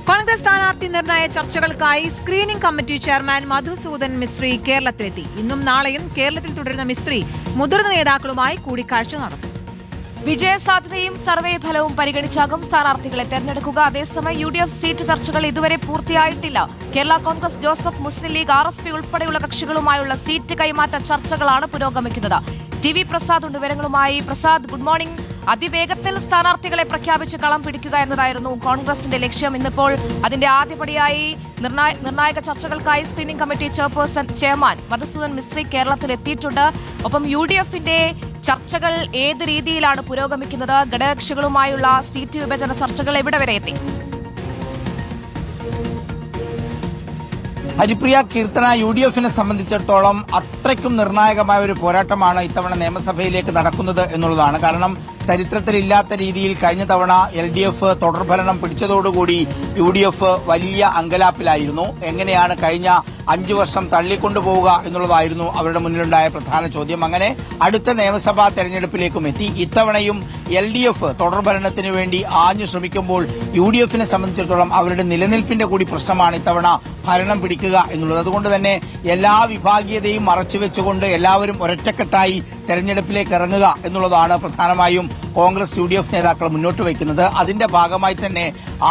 കോൺഗ്രസ് സ്ഥാനാർത്ഥി നിർണയ ചർച്ചകൾക്കായി screening committee chairman Madhusudan Mistry കേരളത്തിലെത്തി. ഇന്നും നാളെയും കേരളത്തിൽ തുടരുന്ന മിസ്ത്രി മുതിർന്ന നേതാക്കളുമായി കൂടിക്കാഴ്ച നടത്തും. വിജയസാധ്യതയും സർവേ ഫലവും പരിഗണിച്ചാകും സ്ഥാനാർത്ഥികളെ തെരഞ്ഞെടുക്കുക. അതേസമയം UDF സീറ്റ് ചർച്ചകൾ ഇതുവരെ പൂർത്തിയായിട്ടില്ല. കേരള കോൺഗ്രസ്, ജോസഫ്, മുസ്ലിം ലീഗ്, RSP ഉൾപ്പെടെയുള്ള കക്ഷികളുമായുള്ള സീറ്റ് കൈമാറ്റ ചർച്ചകളാണ് പുരോഗമിക്കുന്നത്. TV പ്രസാദ് ഉണ്ട് വിവരങ്ങളുമായി. Prasad, good morning. അതിവേഗത്തിൽ സ്ഥാനാർത്ഥികളെ പ്രഖ്യാപിച്ച് കളം പിടിക്കുക എന്നതായിരുന്നു കോൺഗ്രസിന്റെ ലക്ഷ്യം. ഇന്നിപ്പോൾ അതിന്റെ ആദ്യപടിയായി നിർണായക ചർച്ചകൾക്കായി screening committee chairman Madhusudan Mistry കേരളത്തിൽ എത്തിയിട്ടുണ്ട്. ഒപ്പം UDFന്റെ ചർച്ചകൾ ഏത് രീതിയിലാണ് പുരോഗമിക്കുന്നത്? ഘടകകക്ഷികളുമായുള്ള സീറ്റ് വിഭജന ചർച്ചകൾ എവിടെ വരെ എത്തി? ഹരിപ്രിയ, കീർത്തന, UDFനെ സംബന്ധിച്ചിടത്തോളം അത്രയ്ക്കും നിർണായകമായ ഒരു പോരാട്ടമാണ് ഇത്തവണ നിയമസഭയിലേക്ക് നടക്കുന്നത് എന്നുള്ളതാണ്. കാരണം ചരിത്രത്തിലില്ലാത്ത രീതിയിൽ കഴിഞ്ഞ തവണ LDF തുടർഭരണം പിടിച്ചതോടുകൂടി UDF വലിയ അങ്കലാപ്പിലായിരുന്നു. എങ്ങനെയാണ് കഴിഞ്ഞ 5 വർഷം തള്ളിക്കൊണ്ടുപോവുക എന്നുള്ളതായിരുന്നു അവരുടെ മുന്നിലുണ്ടായ പ്രധാന ചോദ്യം. അങ്ങനെ അടുത്ത നിയമസഭാ തെരഞ്ഞെടുപ്പിലേക്കും എത്തി. ഇത്തവണയും LDF തുടർഭരണത്തിന് വേണ്ടി ആഞ്ഞു ശ്രമിക്കുമ്പോൾ UDFനെ സംബന്ധിച്ചിടത്തോളം അവരുടെ നിലനിൽപ്പിന്റെ കൂടി പ്രശ്നമാണ് ഇത്തവണ ഭരണം പിടിക്കുക എന്നുള്ളത്. അതുകൊണ്ട് തന്നെ എല്ലാ വിഭാഗീയതയും മറച്ചുവെച്ചുകൊണ്ട് എല്ലാവരും ഒരൊറ്റക്കെട്ടായി തെരഞ്ഞെടുപ്പിലേക്ക് ഇറങ്ങുക എന്നുള്ളതാണ് പ്രധാനമായും കോൺഗ്രസ് UDF നേതാക്കൾ മുന്നോട്ട് വയ്ക്കുന്നത്. അതിന്റെ ഭാഗമായി തന്നെ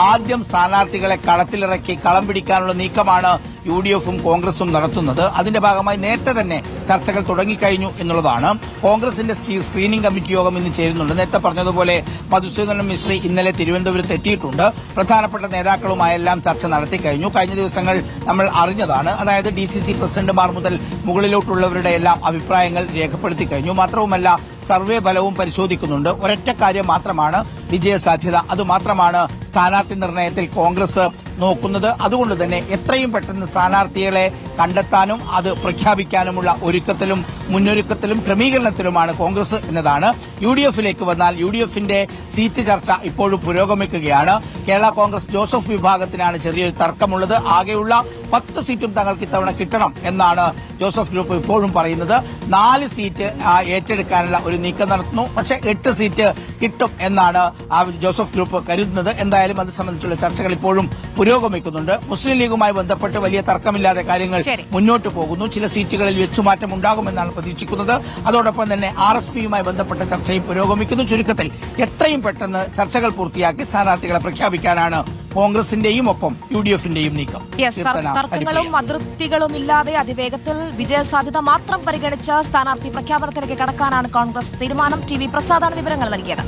ആദ്യം സ്ഥാനാർത്ഥികളെ കളത്തിലിറക്കി കളം പിടിക്കാനുള്ള നീക്കമാണ് UDFും കോൺഗ്രസും നടത്തുന്നത്. അതിന്റെ ഭാഗമായി നേരത്തെ തന്നെ ചർച്ചകൾ തുടങ്ങിക്കഴിഞ്ഞു എന്നുള്ളതാണ്. കോൺഗ്രസിന്റെ സ്ക്രീനിംഗ് കമ്മിറ്റി യോഗം ഇന്ന് ചേരുന്നുണ്ട്. നേരത്തെ പറഞ്ഞതുപോലെ മധുസൂദൻ മിസ്ത്രി ഇന്നലെ തിരുവനന്തപുരത്ത് എത്തിയിട്ടുണ്ട്. പ്രധാനപ്പെട്ട നേതാക്കളുമായെല്ലാം ചർച്ച നടത്തിക്കഴിഞ്ഞു. കഴിഞ്ഞ ദിവസങ്ങൾ നമ്മൾ അറിഞ്ഞതാണ്. അതായത് DCC പ്രസിഡന്റുമാർ മുതൽ മുകളിലോട്ടുള്ളവരുടെ എല്ലാം അഭിപ്രായങ്ങൾ രേഖപ്പെടുത്തി കഴിഞ്ഞു. മാത്രവുമല്ല സർവേ ഫലവും പരിശോധിക്കുന്നുണ്ട്. ഒരൊറ്റ കാര്യം മാത്രമാണ് വിജയസാധ്യത. അതുമാത്രമാണ് സ്ഥാനാർത്ഥി നിർണയത്തിൽ കോൺഗ്രസ് നോക്കുന്നത്. അതുകൊണ്ട് തന്നെ എത്രയും പെട്ടെന്ന് സ്ഥാനാർത്ഥികളെ കണ്ടെത്താനും അത് പ്രഖ്യാപിക്കാനുമുള്ള ഒരുക്കത്തിലും മുന്നൊരുക്കത്തിലും ക്രമീകരണത്തിലുമാണ് കോൺഗ്രസ് എന്നതാണ്. UDFിലേക്ക് വന്നാൽ UDFന്റെ സീറ്റ് ചർച്ച ഇപ്പോഴും പുരോഗമിക്കുകയാണ്. കേരള കോൺഗ്രസ് ജോസഫ് വിഭാഗത്തിനാണ് ചെറിയൊരു തർക്കമുള്ളത്. ആകെയുള്ള 10 സീറ്റും തങ്ങൾക്ക് ഇത്തവണ കിട്ടണം എന്നാണ് ജോസഫ് ഗ്രൂപ്പ് ഇപ്പോഴും പറയുന്നത്. 4 സീറ്റ് ഏറ്റെടുക്കാനുള്ള ഒരു നീക്കം നടത്തുന്നു. പക്ഷേ 8 സീറ്റ് കിട്ടും എന്നാണ് ജോസഫ് ഗ്രൂപ്പ് കരുതുന്നത്. എന്തായാലും അത് സംബന്ധിച്ചുള്ള ചർച്ചകൾ ഇപ്പോഴും പുരോഗമിക്കുന്നുണ്ട്. മുസ്ലിം ലീഗുമായി ബന്ധപ്പെട്ട് വലിയ തർക്കമില്ലാതെ കാര്യങ്ങൾ മുന്നോട്ട് പോകുന്നു. ചില സീറ്റുകളിൽ വെച്ചുമാറ്റം ഉണ്ടാകുമെന്നാണ് പ്രതീക്ഷിക്കുന്നത്. അതോടൊപ്പം തന്നെ RSPയുമായി ബന്ധപ്പെട്ട ചർച്ചയും പുരോഗമിക്കുന്നു. ചുരുക്കത്തിൽ എത്രയും പെട്ടെന്ന് ചർച്ചകൾ പൂർത്തിയാക്കി സ്ഥാനാർത്ഥികളെ പ്രഖ്യാപിക്കാനാണ് കോൺഗ്രസിന്റെയും ഒപ്പം UDFന്റെയും നീക്കം. തർക്കങ്ങളും അതൃപ്തികളും ഇല്ലാതെ അതിവേഗത്തിൽ വിജയസാധ്യത മാത്രം പരിഗണിച്ച് സ്ഥാനാർത്ഥി പ്രഖ്യാപനത്തിലേക്ക് കടക്കാനാണ് കോൺഗ്രസ് തീരുമാനം. TV പ്രസാദാണ് വിവരങ്ങൾ നൽകിയത്.